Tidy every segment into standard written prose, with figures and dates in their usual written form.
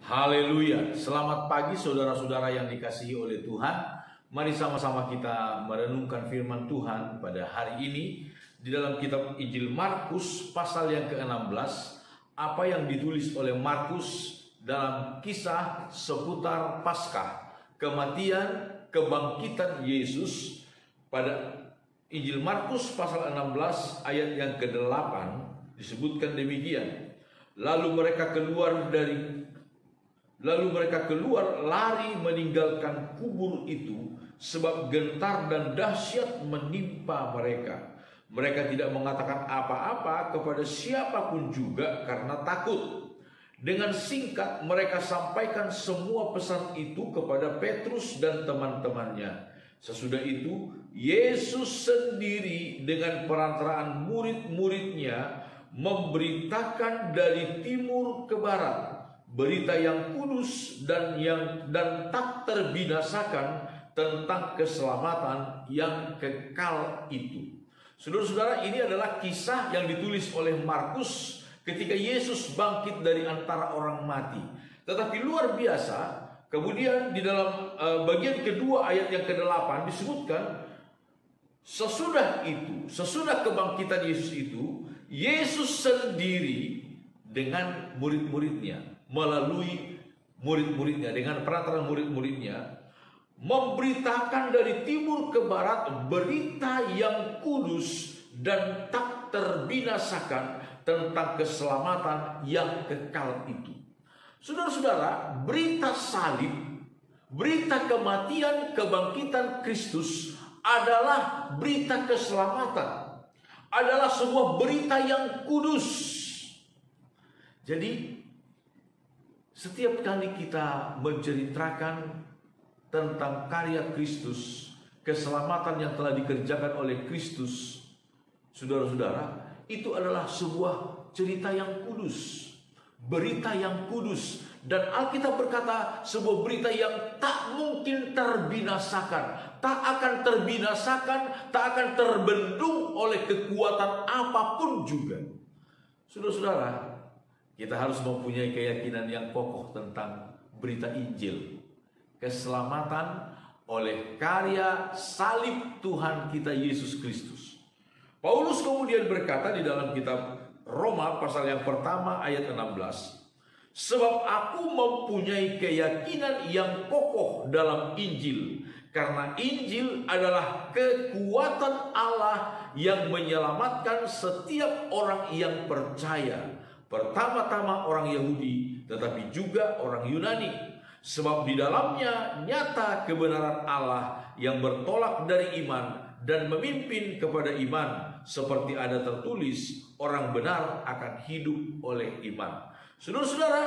Haleluya. Selamat pagi saudara-saudara yang dikasihi oleh Tuhan. Mari sama-sama kita merenungkan firman Tuhan pada hari ini di dalam kitab Injil Markus pasal yang ke-16. Apa yang ditulis oleh Markus dalam kisah seputar Paskah, kematian, kebangkitan Yesus. Pada Injil Markus pasal 16 ayat yang ke-8 disebutkan demikian. Lalu mereka keluar lari meninggalkan kubur itu, sebab gentar dan dahsyat menimpa mereka. Mereka tidak mengatakan apa-apa kepada siapapun juga karena takut. Dengan singkat mereka sampaikan semua pesan itu kepada Petrus dan teman-temannya. Sesudah itu Yesus sendiri dengan perantaraan murid-muridnya memberitakan dari timur ke barat berita yang kudus dan tak terbinasakan tentang keselamatan yang kekal itu. Saudara-saudara, ini adalah kisah yang ditulis oleh Markus ketika Yesus bangkit dari antara orang mati. Tetapi luar biasa, kemudian di dalam bagian kedua ayat yang ke-8 disebutkan sesudah kebangkitan Yesus itu, Yesus sendiri dengan murid-muridnya, melalui murid-muridnya, dengan perantara murid-muridnya, memberitakan dari timur ke barat berita yang kudus dan tak terbinasakan tentang keselamatan yang kekal itu. Saudara-saudara, berita salib, berita kematian, kebangkitan Kristus adalah berita keselamatan, adalah sebuah berita yang kudus. Jadi setiap kali kita menceritakan tentang karya Kristus, keselamatan yang telah dikerjakan oleh Kristus, saudara-saudara, itu adalah sebuah cerita yang kudus, berita yang kudus. Dan Alkitab berkata sebuah berita yang tak mungkin terbinasakan, tak akan terbinasakan, tak akan terbendung oleh kekuatan apapun juga. Saudara-saudara, kita harus mempunyai keyakinan yang kokoh tentang berita Injil, keselamatan oleh karya salib Tuhan kita Yesus Kristus. Paulus kemudian berkata di dalam kitab Roma pasal yang pertama ayat 16, sebab aku mempunyai keyakinan yang kokoh dalam Injil, karena Injil adalah kekuatan Allah yang menyelamatkan setiap orang yang percaya, pertama-tama orang Yahudi, tetapi juga orang Yunani. Sebab di dalamnya nyata kebenaran Allah yang bertolak dari iman dan memimpin kepada iman, seperti ada tertulis, orang benar akan hidup oleh iman. Saudara-saudara,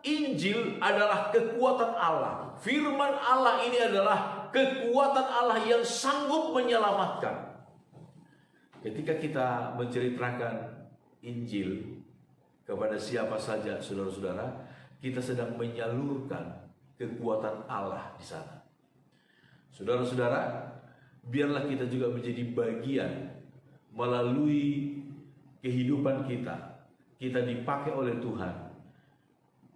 Injil adalah kekuatan Allah. Firman Allah ini adalah kekuatan Allah yang sanggup menyelamatkan. Ketika kita menceritakan Injil kepada siapa saja, saudara-saudara, kita sedang menyalurkan kekuatan Allah di sana. Saudara-saudara, biarlah kita juga menjadi bagian melalui kehidupan kita. Kita dipakai oleh Tuhan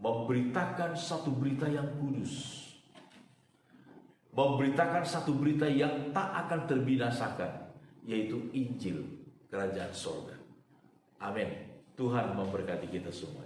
memberitakan satu berita yang kudus, memberitakan satu berita yang tak akan terbinasakan, yaitu Injil Kerajaan Sorga. Amin. Tuhan memberkati kita semua.